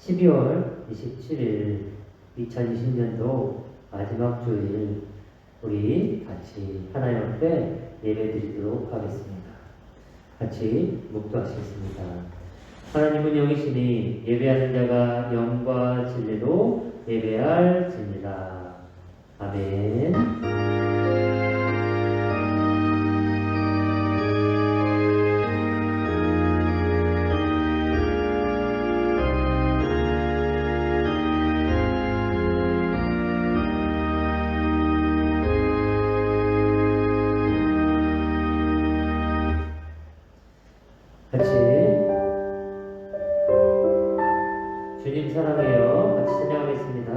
12월 27일 2020년도 마지막 주일 우리 같이 하나님 앞에 예배드리도록 하겠습니다. 같이 묵도하시겠습니다. 하나님은 영이시니 예배하는 자가 영과 진리로 예배할지니라. 아멘. 같이 주님 사랑해요. 같이 찬양하겠습니다.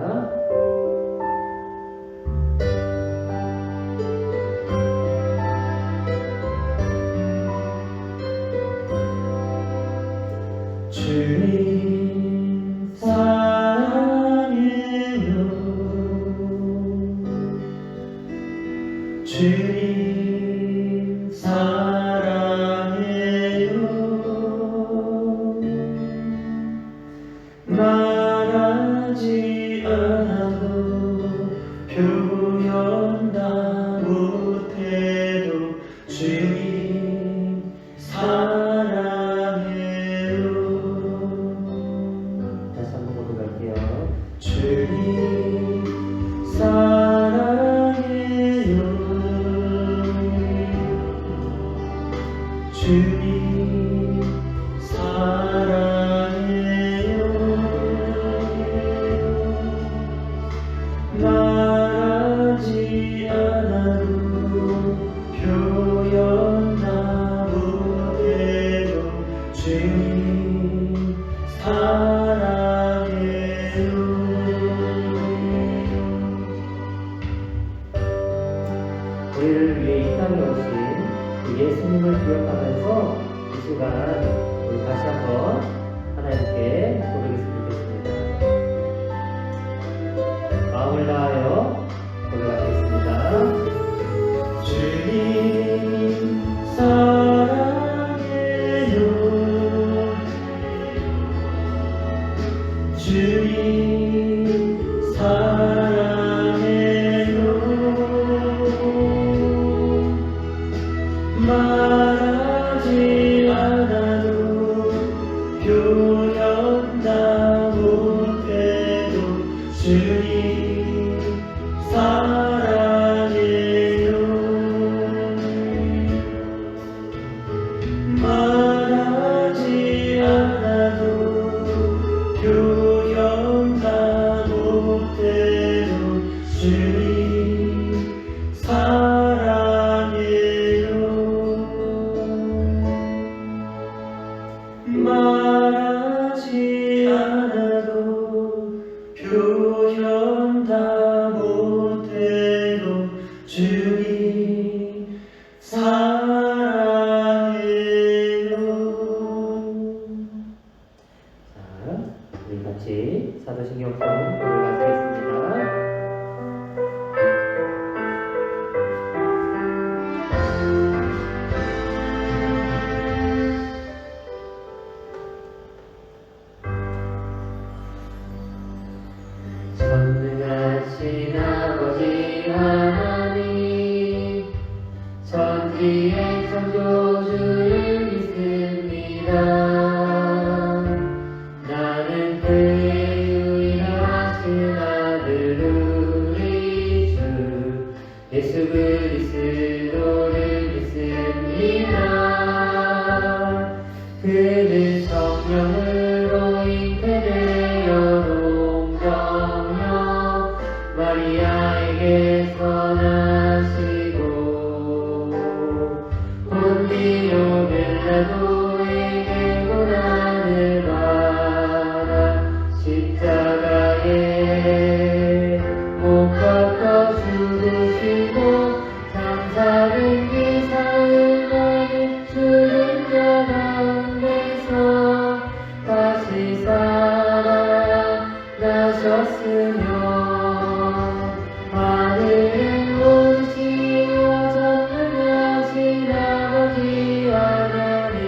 주님 사랑해요. 주님 사랑해요. 말하지 않아도 표현 다 못해도 주님 사랑해요. 다시 한번 모두 갈게요. 주님 사랑해요. 주님 사랑해요. 말하지 않아도 표현 다 못해도 주님 사랑해요. 우리를 위해 이 땅에 오신 예수님을 기억하면서 이 시간 우리 다시 한번 하나님께 고백했으면 좋겠습니다. 마음을 다하여 고백하겠습니다. 주님 사랑해요. 주님 사랑해요. 말하지 않아도 표현 다 못해도 주님 사랑해요. 말하지 않아도 표현 다 못해도 주님 사랑해요. 말하지 않아도 표현 다 못해도 주님 사랑해요. 자, 우리 같이 사도신경성 고백하겠습니다. 전능하신 아버지 하나님, 천지의 창조주를 믿습니다. 나는 그의 유일하신 아들 우리 주 예수 그리스도를 믿습니다. 그는 성령으로 잉태되어 동정녀 마리아에게서 나시고 본디오 빌라도에게 고난을 받아 십자가에 못 박혀 죽으시고 장사른 기사을 받은 죽은 자 가운데서 다시 살아나셨으며 하늘은 오시며 전능하신 아버지 하나님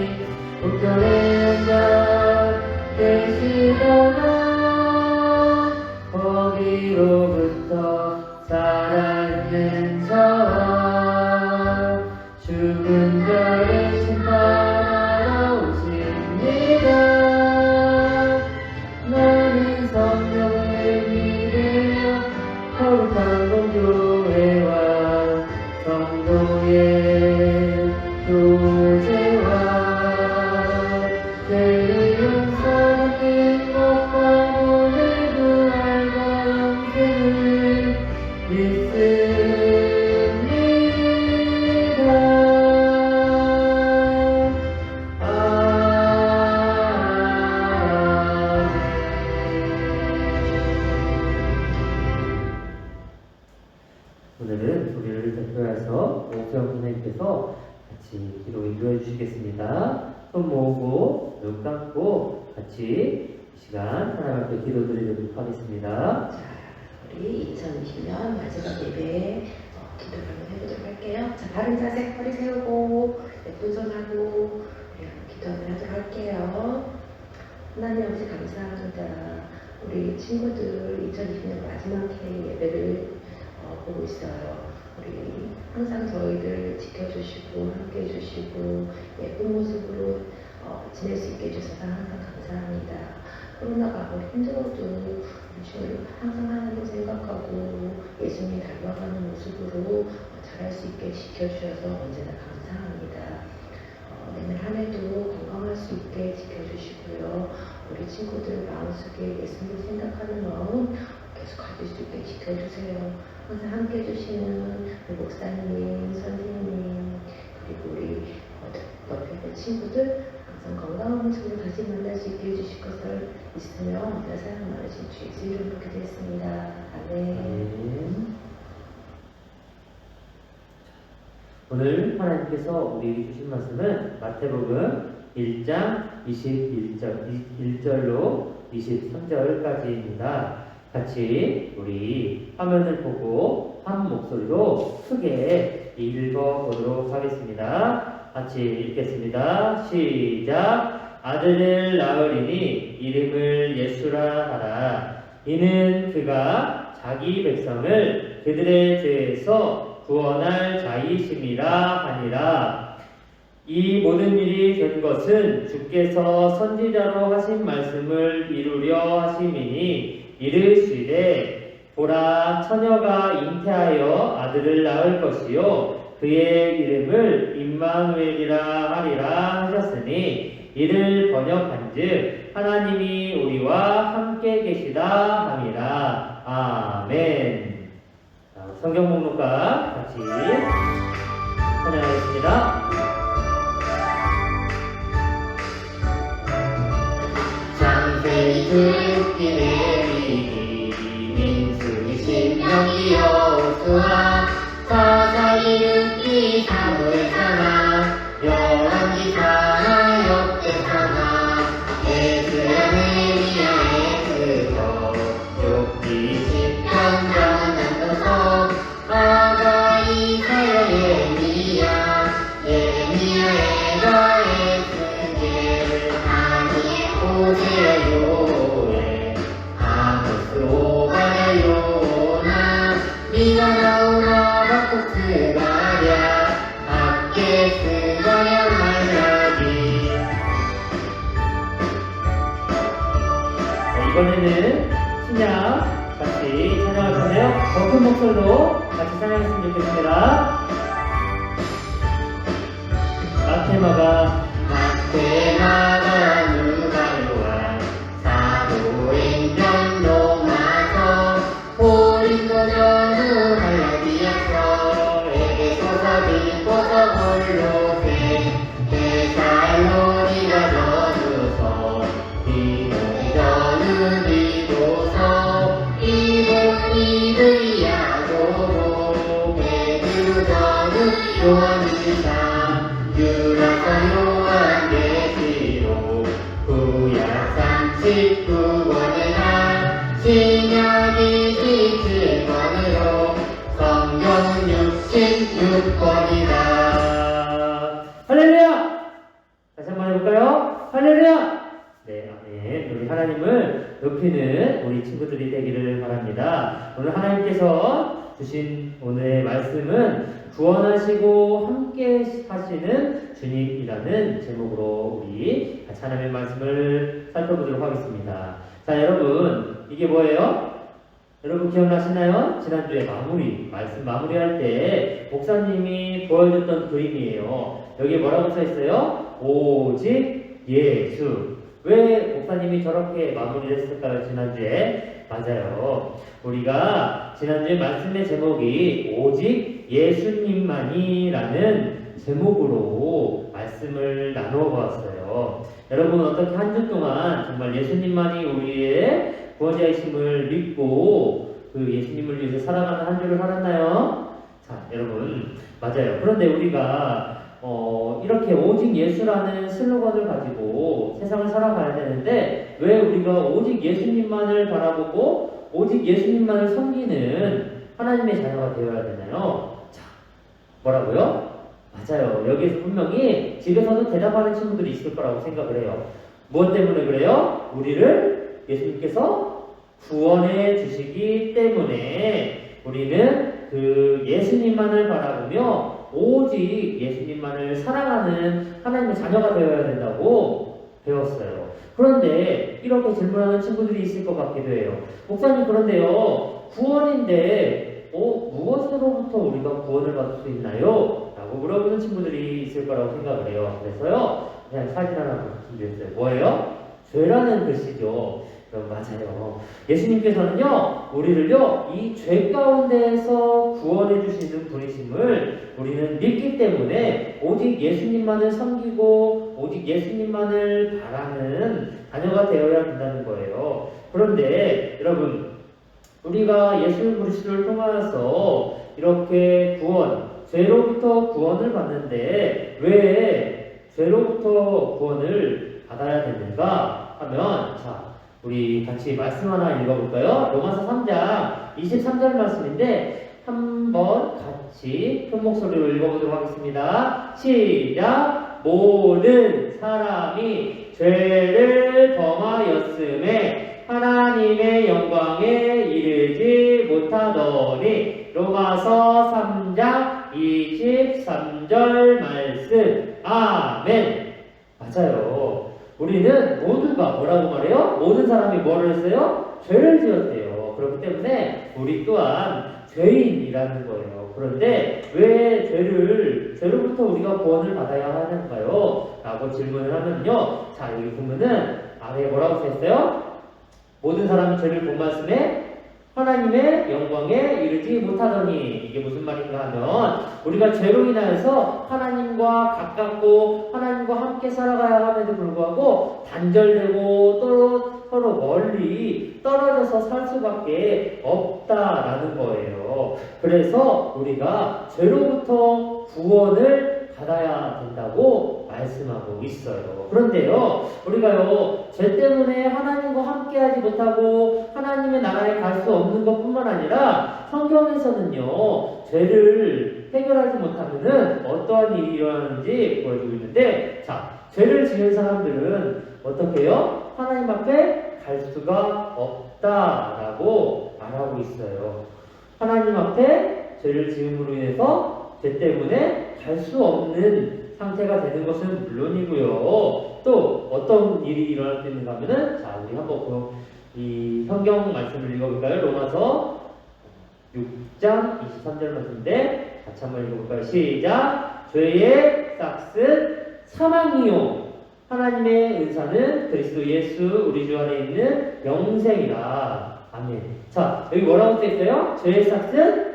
구제와 죄를 용서받는 것과 몸을 부활과 영생을 믿습니다. 오늘은 우리를 대표해서 옥수영 선생님께서 같이 기도 인도해 주시겠습니다. 손 모으고 눈 감고 같이 이 시간 하나님 앞에 기도 드리도록 하겠습니다. 자, 우리 2020년 마지막 예배 기도를 한번 해보도록 할게요. 자, 바른 자세 허리 세우고 예쁜 손하고 우리 한번 기도 한번 하도록 할게요. 하나님 아버지 감사합니다. 우리 친구들 2020년 마지막 예배를 보고 있어요. 우리 항상 저희들 지켜주시고 함께 해주시고 예쁜 모습으로 지낼 수 있게 해주셔서 항상 감사합니다. 코로나가 아무리 힘들어도 우리 주님 항상 하나님 생각하고 예수님 닮아가는 모습으로 잘할 수 있게 지켜주셔서 언제나 감사합니다. 내년 한 해도 건강할 수 있게 지켜주시고요. 우리 친구들 마음속에 예수님을 생각하는 마음 계속 가질 수 있게 지켜주세요. 항상 함께 해주시는 우리 목사님, 선생님, 그리고 우리 옆에 있는 친구들 항상 건강한 모습으로 다시 만날 수 있게 해주실 것을 있으며 언제나 사랑 많으신 주 예수 이름으로 기도했습니다. 아멘. 오늘 하나님께서 우리에게 주신 말씀은 마태복음 1장 1절로 23절까지입니다. 같이 우리 화면을 보고 한 목소리로 크게 읽어보도록 하겠습니다. 같이 읽겠습니다. 시작. 아들을 낳으리니 이름을 예수라 하라. 이는 그가 자기 백성을 그들의 죄에서 구원할 자이심이라 하니라. 이 모든 일이 된 것은 주께서 선지자로 하신 말씀을 이루려 하심이니 이르시되 보라 처녀가 잉태하여 아들을 낳을 것이요 그의 이름을 임마누엘이라 하리라 하셨으니 이를 번역한즉 하나님이 우리와 함께 계시다 함이라. 아멘. 성경 목록과 같이 찬양하겠습니다. 창세기 듣기 내리기 민수기 신명기 여호수아 사사기 율기 사무엘상하 열왕기상하 역대상하 에스라 느헤미야 에스더 욥기 시편 전난도서 아가 이사야 예레미야 에가 에스겔 호세아 요엘 아모스 오바랴 요나 미가나오나 바국 스가랴 학개 스가랴 말라기. 이번에는 신약 같이 찬양할 건데요. 더 큰 목소리로 같이 찬양했으면 좋겠습니다. 마테마가 누가 요한 사도행전 로마서 고린도 전후 갈라디아서 에베소서 빌보서 골로새 데살로니가 전후서 디모데 전후 디도서 이브리 야고보 베드로 전후 요한일서 유라서 요한계시록 구약 39권이나 신약 27권으로 성경 66권이다. 할렐루야! 다시 한번 해볼까요? 할렐루야! 네, 아멘. 우리 하나님을 높이는 우리 친구들이 되기를 바랍니다. 오늘 하나님께서 주신 오늘의 말씀은 구원하시고 함께 하시는 주님이라는 제목으로 우리 같이 하나님의 말씀을 살펴보도록 하겠습니다. 자, 여러분, 이게 뭐예요? 여러분 기억나시나요? 지난주에 말씀 마무리할 때 목사님이 보여줬던 그림이에요. 여기 뭐라고 써 있어요? 오직 예수. 왜 목사님이 저렇게 마무리를 했을까요? 지난주에? 맞아요. 우리가 지난주에 말씀의 제목이 오직 예수님만이라는 제목으로 말씀을 나누어 보았어요. 여러분 어떻게 한 주 동안 정말 예수님만이 우리의 구원자이심을 믿고 그 예수님을 위해서 살아가는 한 주를 살았나요? 자, 여러분 맞아요. 그런데 우리가 이렇게 오직 예수라는 슬로건을 가지고 세상을 살아가야 되는데 왜 우리가 오직 예수님만을 바라보고 오직 예수님만을 섬기는 하나님의 자녀가 되어야 되나요? 자, 뭐라고요? 맞아요. 여기에서 분명히 집에서도 대답하는 친구들이 있을 거라고 생각을 해요. 무엇 때문에 그래요? 우리를 예수님께서 구원해 주시기 때문에 우리는 그 예수님만을 바라보며 오직 예수님만을 사랑하는 하나님의 자녀가 되어야 된다고 배웠어요. 그런데 이렇게 질문하는 친구들이 있을 것 같기도 해요. 목사님 그런데요, 구원인데 무엇으로부터 우리가 구원을 받을 수 있나요? 라고 물어보는 친구들이 있을 거라고 생각을 해요. 그래서요, 그냥 사진 하나 준비했어요. 뭐예요? 죄라는 글씨죠. 그럼 맞아요. 예수님께서는요, 우리를요, 이 죄 가운데에서 구원해 주시는 분이심을 우리는 믿기 때문에 오직 예수님만을 섬기고 오직 예수님만을 바라는 자녀가 되어야 된다는 거예요. 그런데 여러분, 우리가 예수 그리스도를 통하여서 이렇게 죄로부터 구원을 받는데 왜 죄로부터 구원을 받아야 되는가 하면, 자, 우리 같이 말씀 하나 읽어볼까요? 로마서 3장 23절 말씀인데 한번 같이 큰 목소리로 읽어보도록 하겠습니다. 시작! 모든 사람이 죄를 범하였음에 하나님의 영광에 이르지 못하더니. 로마서 3장 23절 말씀. 아멘. 맞아요. 우리는 모두가 뭐라고 말해요? 모든 사람이 뭐를 했어요? 죄를 지었대요. 그렇기 때문에 우리 또한 죄인이라는 거예요. 그런데 왜 죄로부터 우리가 구원을 받아야 하는가요? 라고 질문을 하면요. 자, 여기 보면은 아래에 뭐라고 써있어요? 모든 사람이 죄를 범하였음에 하나님의 영광에 이르지 못하더니. 이게 무슨 말인가 하면 우리가 죄로 인하여서 하나님과 가깝고 하나님과 함께 살아가야 함에도 불구하고 단절되고 또 서로 멀리 떨어져서 살 수밖에 없다라는 거예요. 그래서 우리가 죄로부터 구원을 받아야 된다고 말씀하고 있어요. 그런데요, 우리가요, 죄 때문에 하나님과 함께하지 못하고 하나님의 나라에 갈 수 없는 것뿐만 아니라 성경에서는요, 죄를 해결하지 못하면은 어떠한 일이 일어나는지 보여주고 있는데, 자, 죄를 지은 사람들은 어떻게 해요? 하나님 앞에 갈 수가 없다라고 말하고 있어요. 하나님 앞에 죄를 지음으로 인해서 죄 때문에 갈 수 없는 상태가 되는 것은 물론이고요. 또 어떤 일이 일어날 수 있는가 하면은, 자, 우리 한번 이 성경 말씀을 읽어볼까요? 로마서 6장 23절 말씀인데 같이 한번 읽어볼까요? 시작! 죄의 싹은 사망이요 하나님의 은사는 그리스도 예수 우리 주 안에 있는 영생이라. 아멘. 자, 여기 뭐라고 써있어요? 죄의 싹은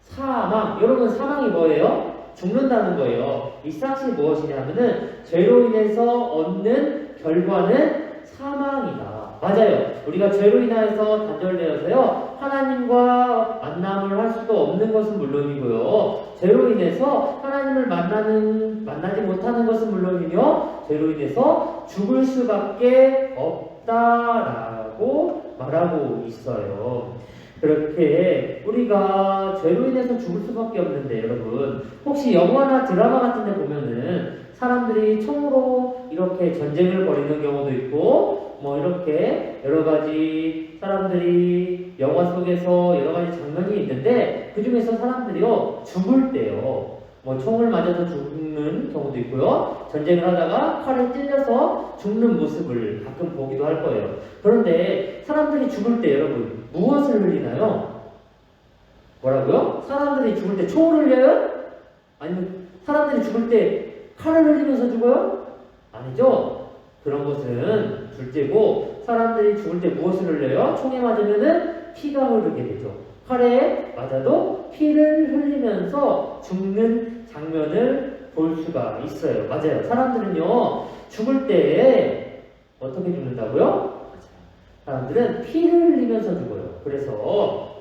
사망. 여러분, 사망이 뭐예요? 죽는다는 거예요. 이 싹이 무엇이냐 하면은 죄로 인해서 얻는 결과는 사망이다. 맞아요. 우리가 죄로 인하여서 단절되어서요, 하나님과 만남을 할 수도 없는 것은 물론이고요, 죄로 인해서 하나님을 만나지 못하는 것은 물론이며, 죄로 인해서 죽을 수밖에 없다라고 말하고 있어요. 그렇게 우리가 죄로 인해서 죽을 수밖에 없는데, 여러분, 혹시 영화나 드라마 같은 데 보면은 사람들이 총으로 이렇게 전쟁을 벌이는 경우도 있고, 뭐 이렇게 여러 가지 사람들이 영화 속에서 여러 가지 장면이 있는데, 그 중에서 사람들이요, 죽을 때요, 뭐 총을 맞아서 죽는 경우도 있고요, 전쟁을 하다가 칼에 찔려서 죽는 모습을 가끔 보기도 할 거예요. 그런데 사람들이 죽을 때 여러분 무엇을 흘리나요? 뭐라고요? 사람들이 죽을 때 총을 흘려요? 아니면 사람들이 죽을 때 칼을 흘리면서 죽어요? 아니죠. 그런 것은 둘째고, 사람들이 죽을 때 무엇을 흘려요? 총에 맞으면은 피가 흐르게 되죠. 칼에 맞아도 피를 흘리면서 죽는 장면을 볼 수가 있어요. 맞아요. 사람들은요, 죽을 때 어떻게 죽는다고요? 맞아요. 사람들은 피를 흘리면서 죽어요. 그래서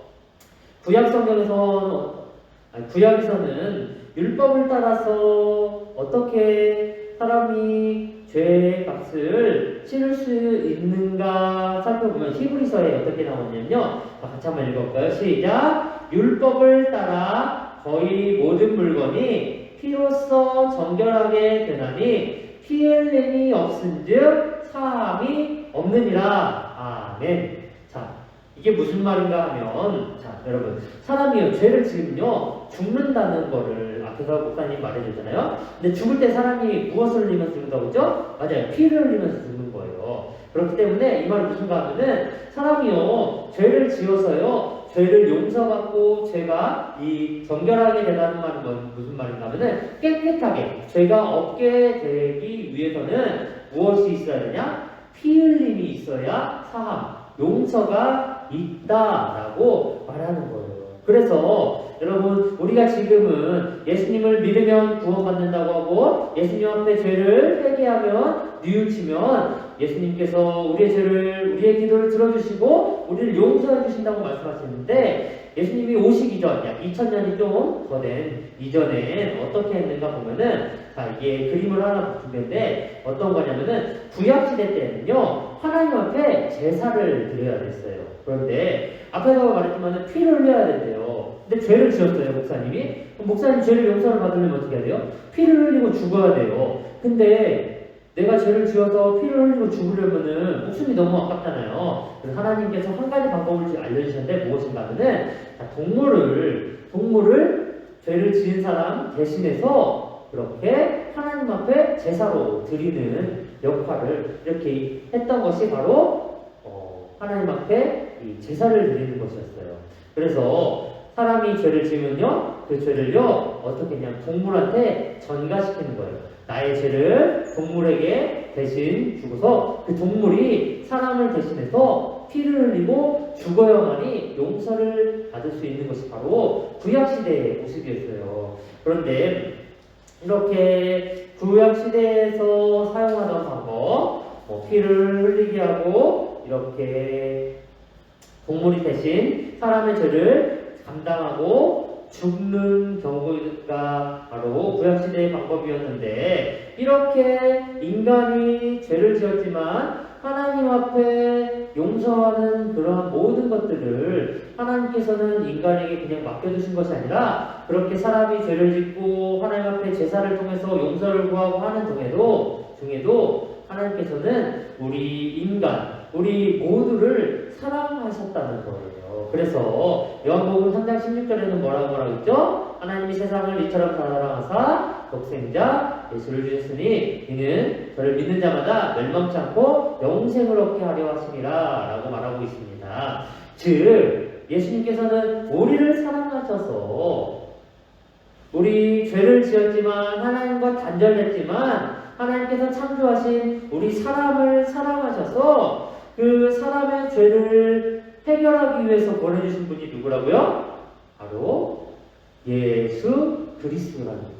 구약에서는 율법을 따라서 어떻게 사람이 죄의 값을 치를 수 있는가 살펴보면 히브리서에 어떻게 나오냐면요. 같이 한번 읽어볼까요? 시작! 율법을 따라 거의 모든 물건이 피로써 정결하게 되나니 피 흘림이 없은즉 사함이 없느니라. 아멘. 자, 이게 무슨 말인가 하면, 자, 여러분, 사람이요, 죄를 지으면요, 죽는다는 거를 앞에서 목사님 말해줬잖아요. 근데 죽을 때 사람이 무엇을 흘리면서 죽는다고 했죠? 맞아요. 피를 흘리면서 죽는 거예요. 그렇기 때문에 이 말이 무슨가 하면은, 사람이요, 죄를 지어서요, 죄를 용서받고 죄가 이 정결하게 된다는 말은 무슨 말인가 하면은, 깨끗하게, 죄가 없게 되기 위해서는 무엇이 있어야 되냐? 피 흘림이 있어야 사함, 용서가 있다라고 말하는 거예요. 그래서 여러분, 우리가 지금은 예수님을 믿으면 구원받는다고 하고 예수님 앞에 죄를 회개하면 뉘우치면 예수님께서 우리의 기도를 들어주시고 우리를 용서해 주신다고 말씀하시는데, 예수님이 오시기 전, 약 2000년이 좀 더 된 이전엔 어떻게 했는가 보면은, 자, 이게 그림을 하나 붙인데 어떤 거냐면은, 구약시대 때는요, 하나님 앞에 제사를 드려야 됐어요. 그런데 앞에서 말했지만 피를 흘려야 된대요. 근데 죄를 지었어요, 목사님이. 그럼 목사님 죄를 용서를 받으려면 어떻게 해야 돼요? 피를 흘리고 죽어야 돼요. 근데 내가 죄를 지어서 피를 흘리고 죽으려면은 목숨이 너무 아깝잖아요. 그래서 하나님께서 한 가지 방법을 알려주셨는데 무엇인가 하면은, 동물을 죄를 지은 사람 대신해서 그렇게 하나님 앞에 제사로 드리는 역할을 이렇게 했던 것이 바로 하나님 앞에 이 제사를 드리는 것이었어요. 그래서 사람이 죄를 지으면요, 그 죄를요 어떻게 그냥 동물한테 전가시키는 거예요. 나의 죄를 동물에게 대신 주고서 그 동물이 사람을 대신해서 피를 흘리고 죽어야만이 용서를 받을 수 있는 것이 바로 구약시대의 모습이었어요. 그런데 이렇게 구약시대에서 사용하던 방법, 피를 흘리게 하고 이렇게 동물이 대신 사람의 죄를 감당하고 죽는 경우가 바로 구약시대의 방법이었는데, 이렇게 인간이 죄를 지었지만 하나님 앞에 용서하는 그러한 모든 것들을 하나님께서는 인간에게 그냥 맡겨두신 것이 아니라, 그렇게 사람이 죄를 짓고 하나님 앞에 제사를 통해서 용서를 구하고 하는 중에도 하나님께서는 우리 모두를 사랑하셨다는 거예요. 그래서 요한복음 3장 16절에는 뭐라고 했죠? 하나님이 세상을 이처럼 사랑하사 독생자 예수를 주셨으니 이는 저를 믿는 자마다 멸망치 않고 영생을 얻게 하려 하심이라 라고 말하고 있습니다. 즉 예수님께서는 우리를 사랑하셔서, 우리 죄를 지었지만 하나님과 단절됐지만 하나님께서 창조하신 우리 사람을 사랑하셔서 그 사람의 죄를 해결하기 위해서 보내주신 분이 누구라고요? 바로 예수 그리스도라는 거예요.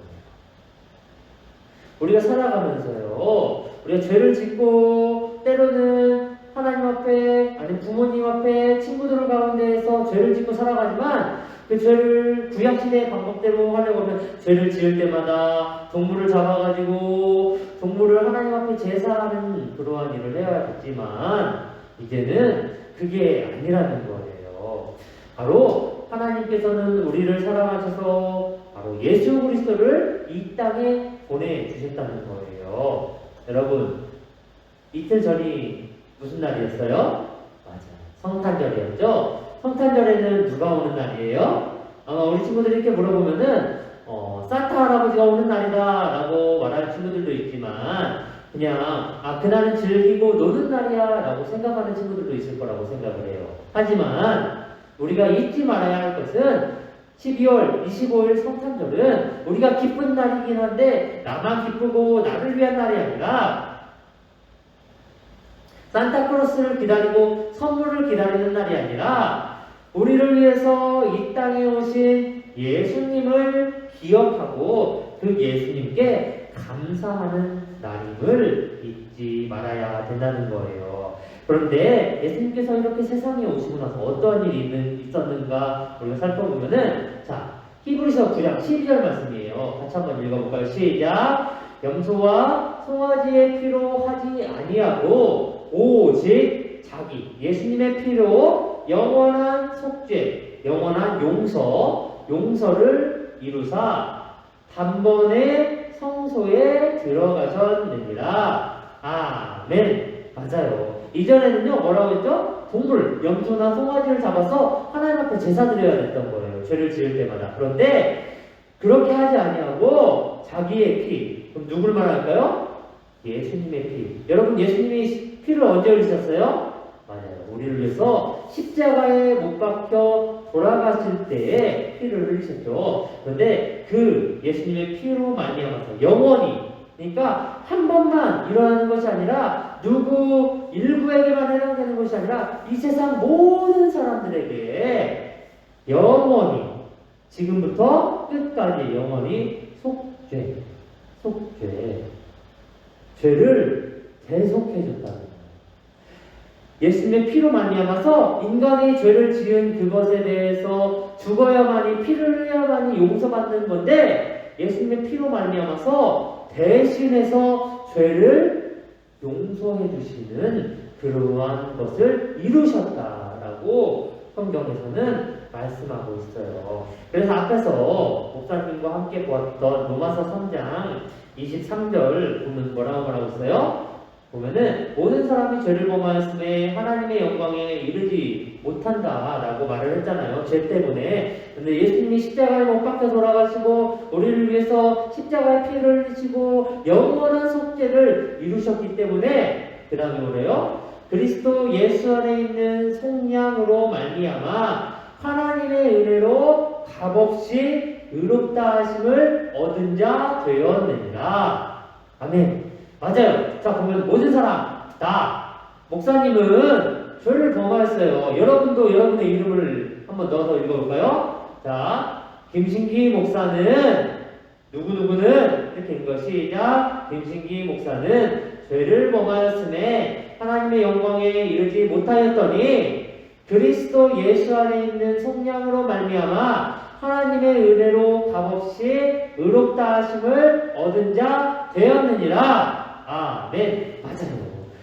우리가 살아가면서요, 우리가 죄를 짓고 때로는 하나님 앞에, 아니 부모님 앞에, 친구들 가운데에서 죄를 짓고 살아가지만, 그 죄를 구약시대의 방법대로 하려고 하면 죄를 지을 때마다 동물을 잡아가지고 동물을 하나님 앞에 제사하는 그러한 일을 해야겠지만, 이제는 그게 아니라는 거예요. 바로 하나님께서는 우리를 사랑하셔서 바로 예수 그리스도를 이 땅에 보내주셨다는 거예요. 여러분, 이틀 전이 무슨 날이었어요? 맞아요, 성탄절이었죠? 성탄절에는 누가 오는 날이에요? 아마 우리 친구들이 이렇게 물어보면은 산타 할아버지가 오는 날이다 라고 말하는 친구들도 있지만, 그냥 그날은 즐기고 노는 날이야 라고 생각하는 친구들도 있을 거라고 생각을 해요. 하지만 우리가 잊지 말아야 할 것은 12월 25일 성탄절은 우리가 기쁜 날이긴 한데 나만 기쁘고 나를 위한 날이 아니라 산타클로스를 기다리고 선물을 기다리는 날이 아니라 우리를 위해서 이 땅에 오신 예수님을 기억하고 그 예수님께 감사하는 날임을 잊지 말아야 된다는 거예요. 그런데 예수님께서 이렇게 세상에 오시고 나서 어떠한 일이 있었는가 우리가 살펴보면은, 자, 히브리서 9장 12절 말씀이에요. 같이 한번 읽어볼까요? 시작. 염소와 송아지의 피로 하지 아니하고 오직 자기 예수님의 피로 영원한 속죄, 영원한 용서를 이루사 단번에 성소에 들어가셨느니라. 아멘. 맞아요. 이전에는요, 뭐라고 했죠? 동물, 염소나 송아지를 잡아서 하나님 앞에 제사 드려야 됐던 거예요. 죄를 지을 때마다. 그런데 그렇게 하지 아니하고 자기의 피. 그럼 누구를 말할까요? 예수님의 피. 여러분, 예수님이 피를 언제 흘리셨어요? 맞아요. 우리를 위해서 십자가에 못 박혀 돌아가실 때에 피를 흘리셨죠. 그런데 그 예수님의 피로 말미암아서 영원히, 그러니까 한 번만 일어나는 것이 아니라 누구 일부에게만 해당되는 것이 아니라 이 세상 모든 사람들에게 영원히, 지금부터 끝까지 영원히 죄를 대속해줬다는 거예요. 예수님의 피로 말미암아서 인간이 죄를 지은 그것에 대해서 죽어야만이, 피를 흘려야만이 용서받는 건데, 예수님의 피로 말미암아서 대신해서 죄를 용서해 주시는 그러한 것을 이루셨다라고 성경에서는 말씀하고 있어요. 그래서 앞에서 목사님과 함께 보았던 로마서 3장 23절 보면 뭐라고 말하고 있어요? 보면은 모든 사람이 죄를 범하였음에 하나님의 영광에 이르지 못한다라고 말을 했잖아요. 죄 때문에. 근데 예수님이 십자가에 못 박혀 돌아가시고 우리를 위해서 십자가에 피를 흘리시고 영원한 속죄를 이루셨기 때문에, 그 다음에 뭐래요? 그리스도 예수 안에 있는 속량으로 말미암아 하나님의 은혜로 값없이 의롭다 하심을 얻은 자 되었느니라. 아멘. 맞아요. 자, 보면 모든 사람, 목사님은 죄를 범하였어요. 여러분도 여러분의 이름을 한번 넣어서 읽어볼까요? 자, 김신기 목사는 누구누구는, 이렇게 읽은 거 시작. 김신기 목사는 죄를 범하였음에 하나님의 영광에 이르지 못하였더니 그리스도 예수 안에 있는 속량으로 말미암아 하나님의 은혜로 값없이 의롭다 하심을 얻은 자 되었느니라. 아멘. 맞아요.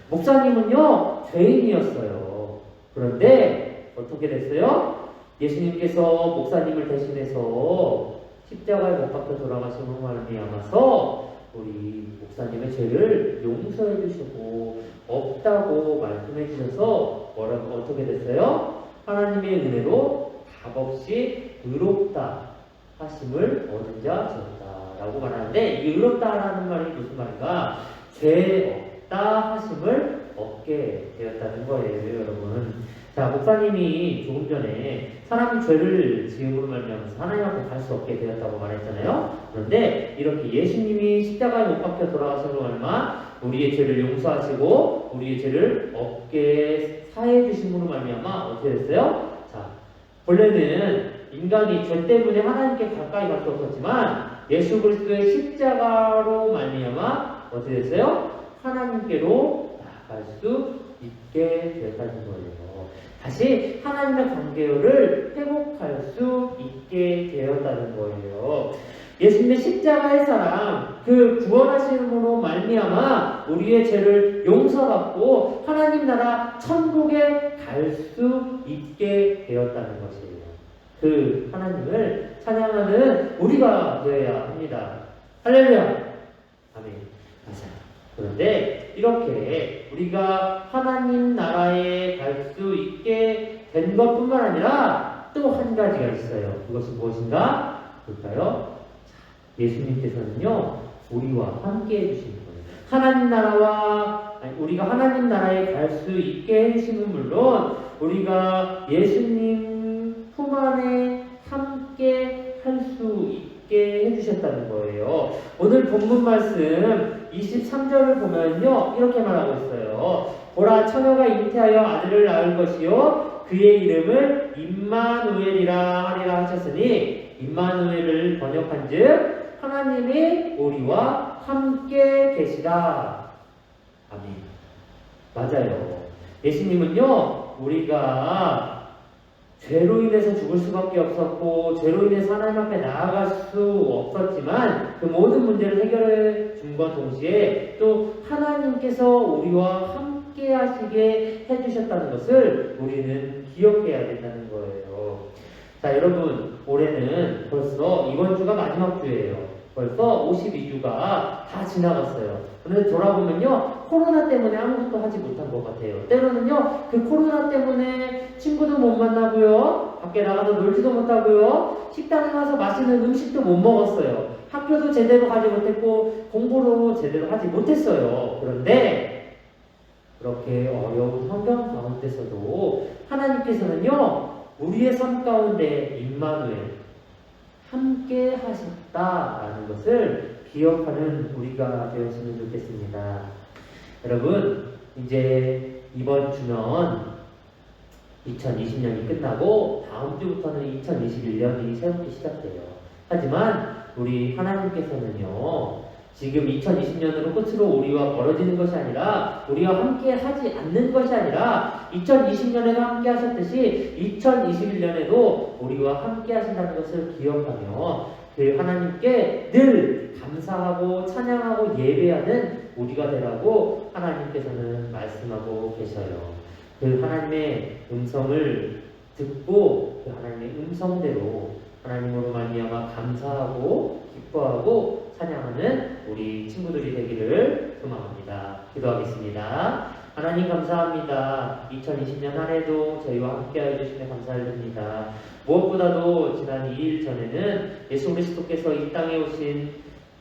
목사님은요, 죄인이었어요. 그런데 어떻게 됐어요? 예수님께서 목사님을 대신해서 십자가에 못 박혀 돌아가심으로 말미암아서 우리 목사님의 죄를 용서해 주시고 없다고 말씀해 주셔서 어떻게 됐어요? 하나님의 은혜로 값없이 의롭다 하심을 얻은 자 되었다라고 말하는데, 이 의롭다라는 말이 무슨 말인가? 죄 없다 하심을 얻게 되었다는 거예요, 여러분. 자, 목사님이 조금 전에 사람이 죄를 지음으로 말미암아서 하나님 앞에 갈 수 없게 되었다고 말했잖아요. 그런데 이렇게 예수님이 십자가에 못 박혀 돌아가심으로 말미암아 우리의 죄를 용서하시고 우리의 죄를 없게 사해 주심으로 말미암아 어떻게 됐어요? 자, 본래는 인간이 죄 때문에 하나님께 가까이 갈 수 없었지만 예수 그리스도의 십자가로 말미암아 어떻게 됐어요? 하나님께로 나아갈 수 있게 되었다는 거예요. 다시 하나님의 관계를 회복할 수 있게 되었다는 거예요. 예수님의 십자가의 사랑, 그 구원하심으로 말미암아 우리의 죄를 용서받고 하나님 나라 천국에 갈 수 있게 되었다는 것이에요. 그 하나님을 찬양하는 우리가 되어야 합니다. 할렐루야. 아멘. 맞아요. 그런데 이렇게 우리가 하나님 나라에 갈 수 있게 된 것뿐만 아니라 또 한 가지가 있어요. 그것이 무엇인가? 볼까요? 예수님께서는요, 우리와 함께 해주신 거예요. 우리가 하나님 나라에 갈 수 있게 해주시는 물론, 우리가 예수님 품 안에 함께 함께 할 수 있게 해주셨다는 거예요. 오늘 본문 말씀 23절을 보면요, 이렇게 말하고 있어요. 보라, 처녀가 잉태하여 아들을 낳을 것이요 그의 이름을 임마누엘이라 하리라 하셨으니, 임마누엘을 번역한즉 하나님이 우리와 함께 계시다. 아멘. 맞아요. 예수님은요, 우리가 죄로 인해서 죽을 수밖에 없었고 죄로 인해서 하나님 앞에 나아갈 수 없었지만 그 모든 문제를 해결해 줌과 동시에 또 하나님께서 우리와 함께 하시게 해주셨다는 것을 우리는 기억해야 된다는 거예요. 자, 여러분, 올해는 벌써 이번 주가 마지막 주예요. 벌써 52주가 다 지나갔어요. 그런데 돌아보면요, 코로나 때문에 아무것도 하지 못한 것 같아요. 때로는요, 그 코로나 때문에 친구도 못 만나고요, 밖에 나가서 놀지도 못하고요, 식당에 가서 맛있는 음식도 못 먹었어요. 학교도 제대로 가지 못했고 공부도 제대로 하지 못했어요. 그런데 그렇게 어려운 환경 가운데서도 하나님께서는요, 우리의 삶 가운데 임마누엘 함께 하셨다라는 것을 기억하는 우리가 되었으면 좋겠습니다. 여러분, 이제 이번 주면 2020년이 끝나고 다음 주부터는 2021년이 새롭게 시작돼요. 하지만 우리 하나님께서는요, 지금 2020년으로 끝으로 우리와 멀어지는 것이 아니라 우리와 함께 하지 않는 것이 아니라 2020년에도 함께 하셨듯이 2021년에도 우리와 함께 하신다는 것을 기억하며 그 하나님께 늘 감사하고 찬양하고 예배하는 우리가 되라고 하나님께서는 말씀하고 계셔요. 그 하나님의 음성을 듣고 그 하나님의 음성대로 하나님으로 말미암아 감사하고 기뻐하고 찬양하는 우리 친구들이 되기를 소망합니다. 기도하겠습니다. 하나님 감사합니다. 2020년 한 해도 저희와 함께하여 주시며 감사드립니다. 무엇보다도 지난 2일 전에는 예수 그리스도께서 이 땅에 오신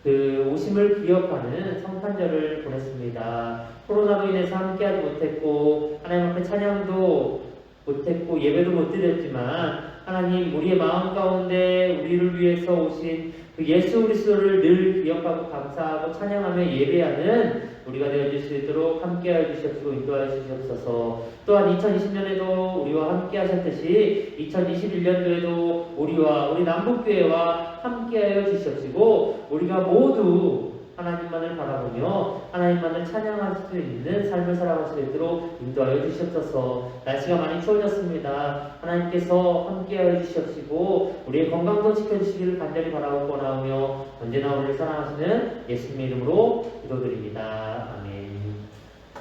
그 오심을 기억하는 성탄절을 보냈습니다. 코로나로 인해서 함께하지 못했고 하나님 앞에 찬양도 못했고 예배도 못 드렸지만 하나님, 우리의 마음 가운데 우리를 위해서 오신 그 예수 그리스도를 늘 기억하고 감사하고 찬양하며 예배하는 우리가 되어질 수 있도록 함께하여 주시옵시고 인도하여 주시옵소서. 또한 2020년에도 우리와 함께 하셨듯이 2021년도에도 우리와 우리 남북교회와 함께하여 주시옵시고 우리가 모두 하나님만을 바라보며 하나님만을 찬양할 수 있는 삶을 살아갈 수 있도록 인도하여 주시옵소서. 날씨가 많이 추워졌습니다. 하나님께서 함께하여 주시옵시고 우리의 건강도 지켜주시기를 간절히 바라고 원하오며 언제나 우리를 사랑하시는 예수님의 이름으로 기도드립니다. 아멘.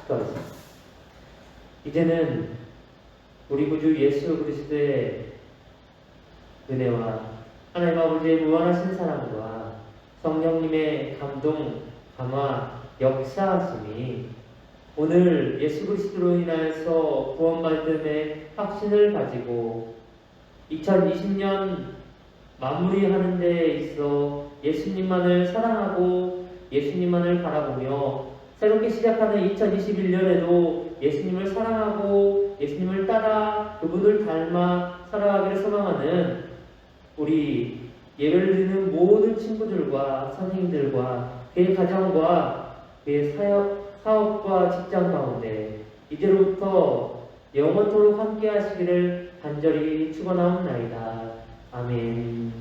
기도하겠습니다. 이제는 우리 구주 예수 그리스도의 은혜와 하나님 아버지의 무한하신 사랑과 성령님의 감동, 감화, 역사하심이 오늘 예수 그리스도로 인하여서 구원받음의 확신을 가지고 2020년 마무리하는 데 있어 예수님만을 사랑하고 예수님만을 바라보며 새롭게 시작하는 2021년에도 예수님을 사랑하고 예수님을 따라 그분을 닮아 살아가기를 소망하는 우리 예배를 드리는 모든 친구들과 선생님들과 그의 가정과 그의 사업과 직장 가운데 이제로부터 영원토록 함께 하시기를 간절히 축원하옵나이다. 아멘.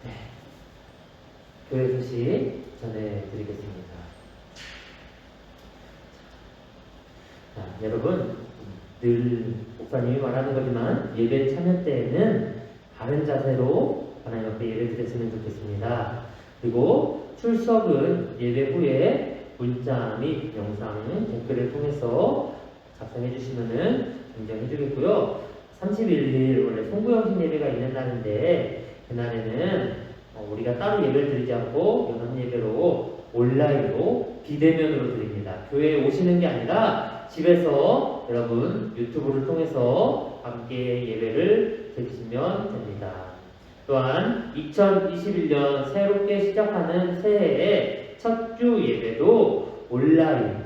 네. 교회 소식 전해드리겠습니다. 자, 여러분, 늘 목사님이 말하는 거지만 예배 참여 때에는 바른 자세로 하나님 앞에 예배 드렸으면 좋겠습니다. 그리고 출석은 예배 후에 문자 및 영상 댓글을 통해서 작성해 주시면은 굉장히 해주겠고요. 31일 원래 송구영신 예배가 있는 날인데 그날에는 우리가 따로 예배를 드리지 않고 연합 예배로 온라인으로 비대면으로 드립니다. 교회에 오시는 게 아니라 집에서 여러분 유튜브를 통해서 함께 예배를 드리시면 됩니다. 또한 2021년 새롭게 시작하는 새해의 첫 주 예배도 온라인으로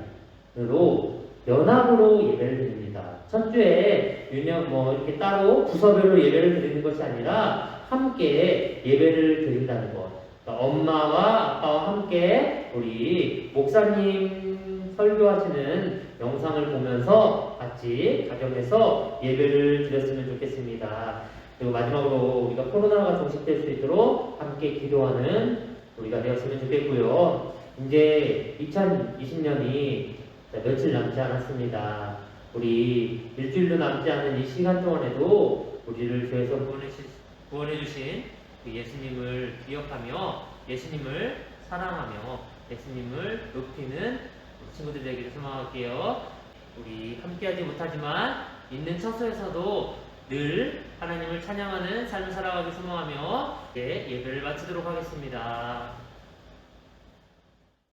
연합으로 예배를 드립니다. 첫 주에 이렇게 따로 부서별로 예배를 드리는 것이 아니라 함께 예배를 드린다는 것. 그러니까 엄마와 아빠와 함께 우리 목사님 설교하시는 영상을 보면서 같이 가정에서 예배를 드렸으면 좋겠습니다. 그리고 마지막으로 우리가 코로나가 종식될 수 있도록 함께 기도하는 우리가 되었으면 좋겠고요. 이제 2020년이 며칠 남지 않았습니다. 우리 일주일도 남지 않은 이 시간 동안에도 우리를 교회에서 구원해 주신 그 예수님을 기억하며 예수님을 사랑하며 예수님을 높이는 친구들 되기를 소망할게요. 우리 함께하지 못하지만 있는 처소에서도 늘 하나님을 찬양하는 삶을 살아가길 소망하며 예배를 마치도록 하겠습니다.